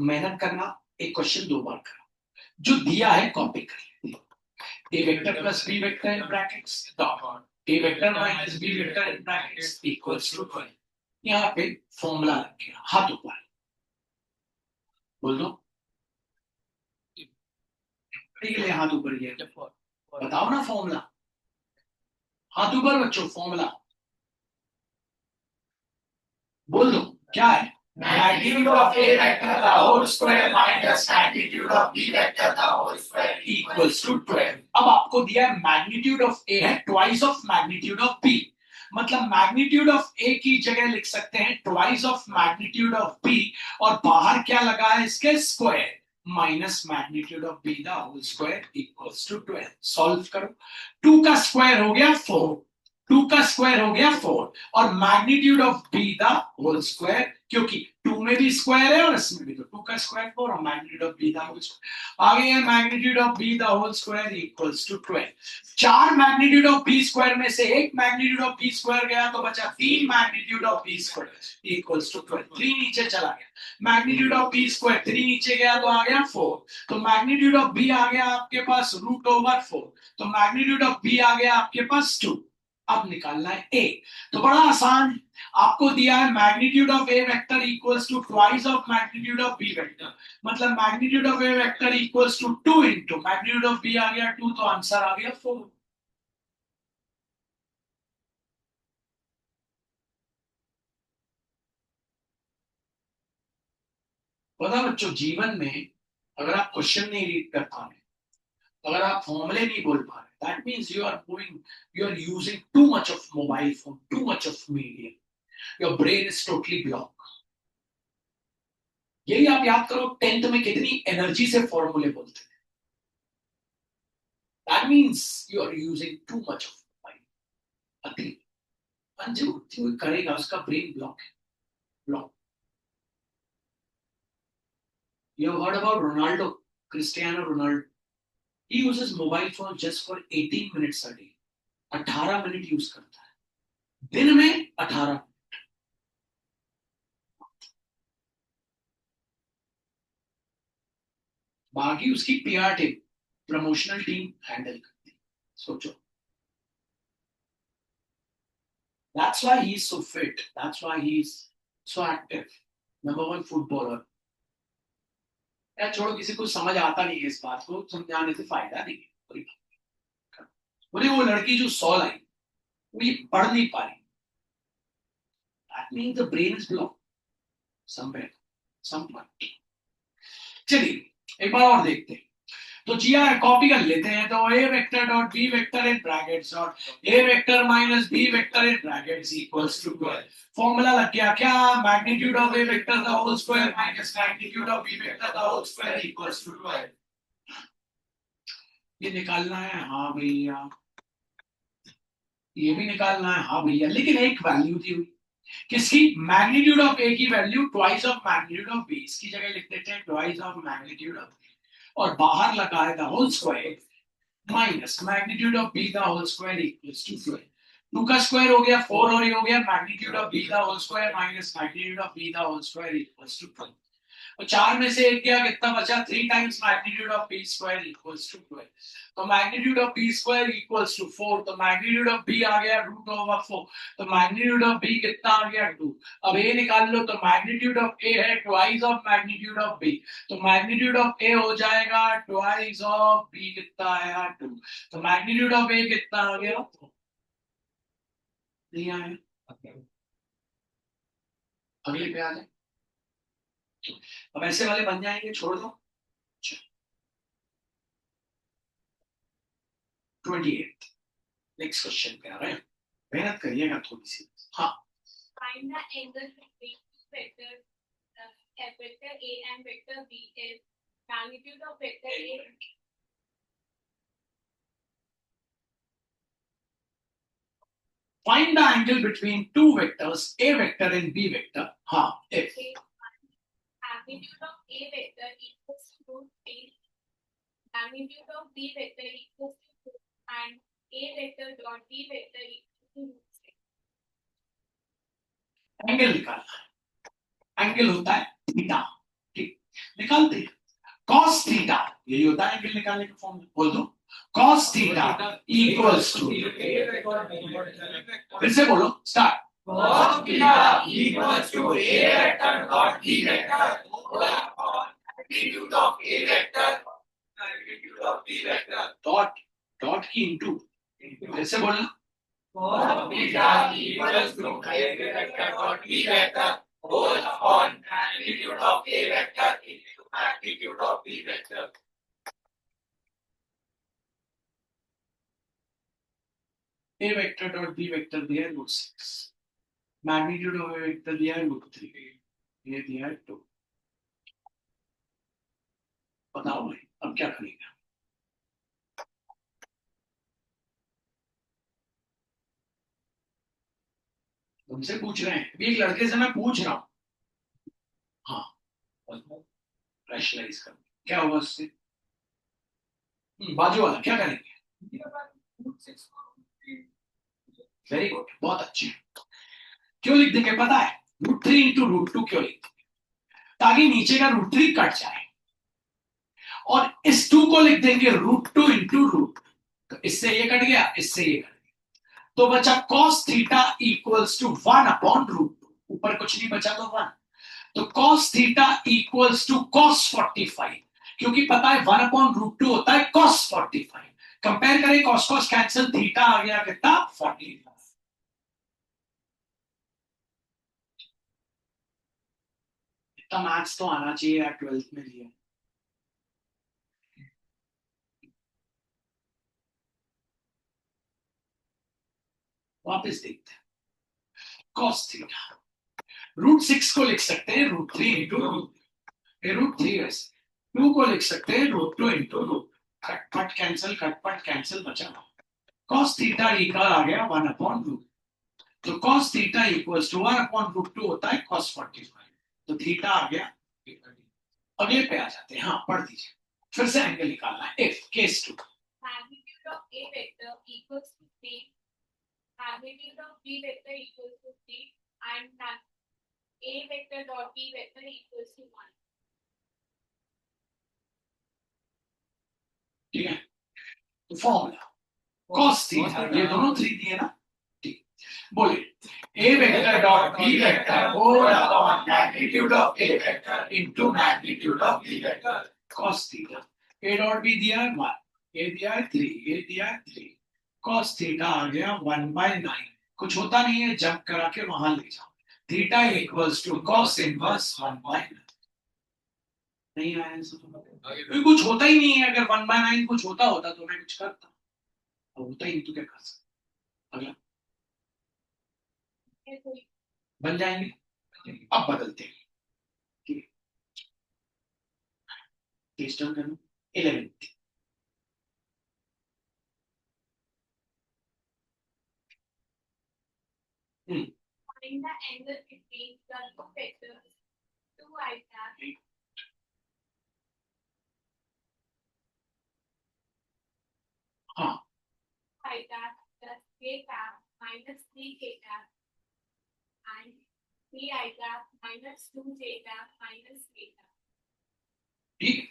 मेहनत करना, एक क्वेश्चन 2 बार करो, जो दिया है कॉपी कर लें। a vector plus b vector in brackets dot a vector minus b vector in brackets equals to 12। यहाँ पे फॉर्मूला लग गया, हाथ ऊपर बोल दो, ठीक है हाथ ऊपर किया, बताओ ना फॉर्मूला, हाथ ऊपर बच्चों, फॉर्मूला बोल दो क्या है। Magnitude of a vector the whole square minus magnitude of b vector the whole square equals to 12। अब आपको दिया है मैग्नीट्यूड ऑफ a है twice of magnitude of b, मतलब मैग्नीट्यूड ऑफ a की जगह लिख सकते हैं twice of magnitude of b, और बाहर क्या लगा है इसके square minus magnitude of b the whole square equals to 12। Solve करो, 2 का स्क्वायर हो गया 4, 2 का स्क्वायर हो गया 4 और magnitude of b the whole square, क्योंकि 2 में भी स्क्वायर है और इसमें भी, तो 2 का स्क्वायर 4 और magnitude of b the whole square आ गया है magnitude of b the whole square equals to 12। 4 magnitude of b square में से 1 मैग्नीट्यूड ऑफ b स्क्वायर गया तो बचा 3 magnitude of b square equals to 12। 3 नीचे चला गया, मैग्नीट्यूड ऑफ b स्क्वायर 3 नीचे गया तो आ गया 4, तो मैग्नीट्यूड ऑफ b आ गया आपके पास रूट ओवर 4, तो मैग्नीट्यूड ऑफ b आ गया आपके पास 2। अब निकालना है ए। तो बड़ा आसान, आपको दिया है magnitude of A vector equals to twice of magnitude of B vector, मतलब magnitude of A vector equals to 2 into magnitude of b आ गया 2, तो आंसर आ गया 4। पता बच्चों, जीवन में अगर आप क्वेश्चन नहीं रीड कर पा रहे, अगर आप फॉर्मूले नहीं बोल पा रहे, that means you are using too much of mobile phone, too much of media, your brain is totally block. यही आप याद करो, 10th में कितनी एनर्जी से फॉर्मूले बोलते थे। That means you are using too much of mobile. अति जो करेगा उसका ब्रेन ब्लॉक है, block. You have heard about Ronaldo, Cristiano Ronaldo. He uses mobile phone just for 18 minutes a day. 18 minute use करता है दिन में, 18। बाकी उसकी PR team, promotional team handle करती है। सोचो, that's why he is so fit, that's why he is so active, number one footballer। यार छोड़ो, किसी को समझ आता नहीं है इस बात को, समझाने से फायदा नहीं है। बोले वो लड़की जो 100 लाई वो ये पढ़ नहीं पा रही, that means the brain is block somewhere, some point. चलिए एक बार और देखते हैं। तो जी यार कॉपी कर लेते हैं। तो ए vector dot B vector in brackets dot A vector minus B vector in brackets equals to 12। Formula लग गया क्या? Magnitude of A vector the whole square minus magnitude of B vector the whole square equals to 12। ये निकालना है, हाँ भैया। ये भी निकालना है, हाँ भैया। लेकिन एक वैल्यू दी हुई किसकी? मैग्नीट्यूड ऑफ ए की value twice of magnitude of b. इसकी जगह लिख देते हैं twice of magnitude of b, और बाहर लगा है the whole square minus magnitude of b the whole square equals to 12। 2 का स्क्वायर हो गया 4, और ये हो गया magnitude of b the whole square minus magnitude of b the whole square equals to 12। तो 4 में से एक गया, कितना बचा? 3 times magnitude of b square equals to 12। तो magnitude of b square equals to 4, तो मैग्नीट्यूड ऑफ बी आ गया रूट ओवर 4, तो मैग्नीट्यूड ऑफ बी कितना आ गया? 2। अब ए निकाल लो, तो मैग्नीट्यूड ऑफ ए है twice of magnitude of b, तो मैग्नीट्यूड ऑफ ए हो जाएगा ट्वाइस ऑफ बी, कितना आया? 2। तो मैग्नीट्यूड ऑफ ए कितना आ गया? नहीं आया। अगले पे आ जाए। अब ऐसे वाले बन जाएंगे, छोड़ दो। 28 नेक्स्ट क्वेश्चन पे आ रहे हैं, मेहनत करिएगा थोड़ी सी। हाँ, Find the angle between two vectors, vector A and vector B is magnitude of vector A. find the angle between two vectors A vector and B vector। हाँ, if Magnitude of A vector equals to root 3, magnitude of B vector equals to 2, and A vector dot B vector equals to root 6. Angle निकालना है। Angle होता है theta, ठीक, निकालते हैं। cos theta, यही होता है एंगल निकालने का फॉर्मूला। बोल दो, cos थीटा इक्वल्स टू, फिर से बोलो, start. cos theta equals to A vector dot B vector upon magnitude of A vector magnitude of B vector dot dot की इनटू, फिर से बोलना। cos theta equals to A vector dot B vector whole upon magnitude of A vector into magnitude of B vector। A vector dot B vector दिया है root 6, magnitude of A vector दिया है root 3, ये दिया है 2। बताओ भाई अब क्या करेंगे? तुमसे पूछ रहे हैं, अभी एक लड़के से मैं पूछ रहा हूं। हाँ, रैशनलाइज कर, क्या होगा उससे? बाजू वाला क्या करेंगे? वेरी गुड, बहुत अच्छे। क्यों लिख देंगे पता है? रूट 3 इंटू रूट 2 क्यों लिख देंगे? ताकि नीचे का रूट 3 कट जाए, और इस 2 को लिख देंगे रूट 2 इंटू रूट। तो इससे ये कट गया, इससे ये कट गया, तो बचा cos थीटा इक्वल्स टू 1/√2, ऊपर कुछ नहीं बचा तो 1, तो cos theta equals to cos 45, क्योंकि पता है 1/√2 होता है cos 45। कंपेयर करें cos cos कैंसिल, थीटा आ गया कितना 40। इतना मैथ्स तो आना चाहिए यार, 12th में लिया। वापस देखते हैं, cos थीटा √6 को लिख सकते हैं √3 इंटू √3, वैसे 2 को लिख सकते हैं √2 into cut cancel, cut cancel, बचा cos थीटा इक्वल आ गया 1/√2, तो cos थीटा इक्वल्स टू 1/√2 होता है cos 45, तो थीटा आ गया। अगले पे आ जाते हैं, हाँ पढ़ दीजिए, फिर से एंगल निकालना है। If case 2, magnitude of A vector equals to 3, magnitude of B vector equals to 3, and A vector dot B vector equals to 1. ठीक है, तो फॉर्मूला cos थीटा, ये दोनों 3 दिए ना, ठीक, बोलिए A vector dot B vector whole upon magnitude of A vector into magnitude of B vector cos theta। A dot B दिया है 1, A दिया है 3, A दिया है 3, cos थीटा आ गया 1/9, कुछ होता नहीं है, जंप करा के वहां ले जाओ, theta equals to cos inverse 1/9। नहीं आया तो कुछ होता ही नहीं है, अगर 1/9 कुछ होता तो मैं कुछ करता, अब होता ही नहीं तो क्या कर सकता। अगला बन जाएंगे, अब बदलते हैं, ठीक है, 11th। Find the angle between the two vectors 2I cap हाँ I cap plus K cap minus 3K cap and 3I cap minus 2J cap minus K cap. ठीक है,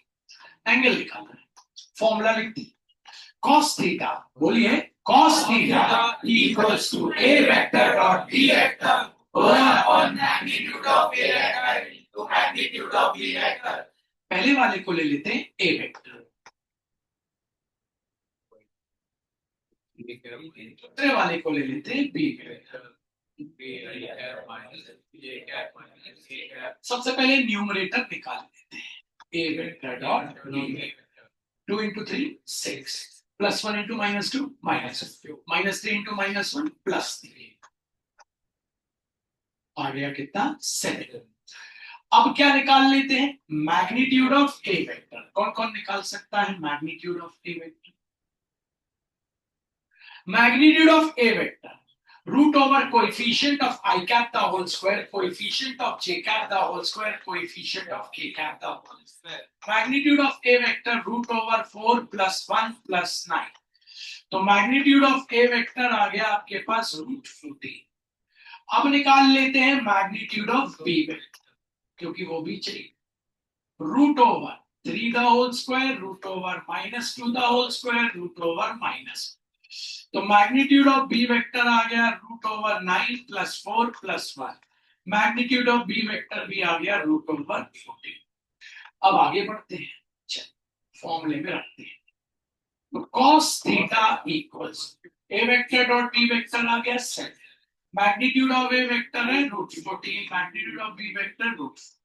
एंगल निकालना है, फॉर्मूला लिख दी, cos थीटा, बोलिए cos theta equals to A vector dot B vector on magnitude of A vector into magnitude of B vector। पहले वाले को ले लेते हैं A वेक्टर, दूसरे वाले को ले लेते हैं B वेक्टर। सबसे पहले न्यूमरेटर निकाल लेते हैं, A vector dot B vector, 2 into 3 6 plus 1 into -2 -2 -3 into -1 +3, आ गया कितना 7। अब क्या निकाल लेते हैं, मैग्नीट्यूड ऑफ ए वेक्टर। कौन कौन निकाल सकता है magnitude of A vector? Magnitude of A vector root over coefficient of i cap the whole square, coefficient of j cap the whole square, coefficient of k cap the whole square. Magnitude of A vector root over 4 + 1 + 9, तो magnitude of A vector आ गया आपके पास √14। अब निकाल लेते हैं magnitude of B vector, क्योंकि वो भी चाहिए, root over 3 the whole square, root over -2 the whole square, root over minus, तो मैग्नीट्यूड ऑफ बी वेक्टर आ गया root over 9 + 4 + 1, magnitude of B vector भी आ गया रूट ओवर 14। अब आगे बढ़ते हैं, चल फॉर्मूले में रखते हैं, तो cos theta equals a vector dot B vector आ गया 7, मैग्नीट्यूड ऑफ ए वेक्टर है √14, मैग्नीट्यूड ऑफ बी वेक्टर √14,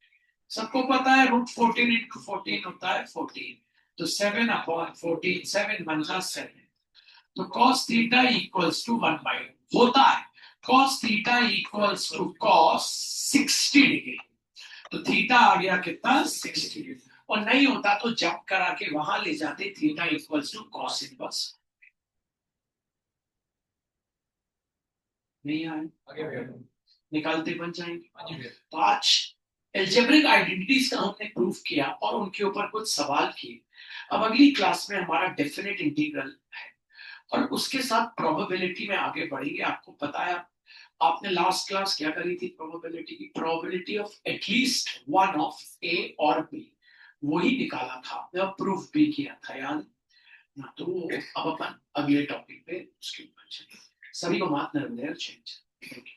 सबको पता है √14 into 14 होता है 14, तो 7/14, 7 × 7, तो cos थीटा इक्वल्स टू 1/2 होता है, cos theta equals to cos 60 degree, तो थीटा आ गया कितना 60 डिग्री, और नहीं होता तो जंप करा के वहां ले जाते, theta equals to cos inverse. नहीं आए निकालते बन जाएंगे। तो आज एल्जेब्रिक आइडेंटिटीज का हमने प्रूफ किया और उनके ऊपर कुछ सवाल किए। अब अगली क्लास में हमारा डेफिनेट इंटीग्रल है और उसके साथ प्रोबेबिलिटी में आगे बढ़ेंगे। आपको पता है आपने लास्ट क्लास क्या करी थी, प्रोबेबिलिटी की, probability of at least one of a और बी, वही निकाला था आपने, प्रूफ भी किया था याद ना। तो अब अपन अगले टॉपिक पे उसके ऊपर चलेंगे। सभी को माफ कर देना चेंज। Thank you.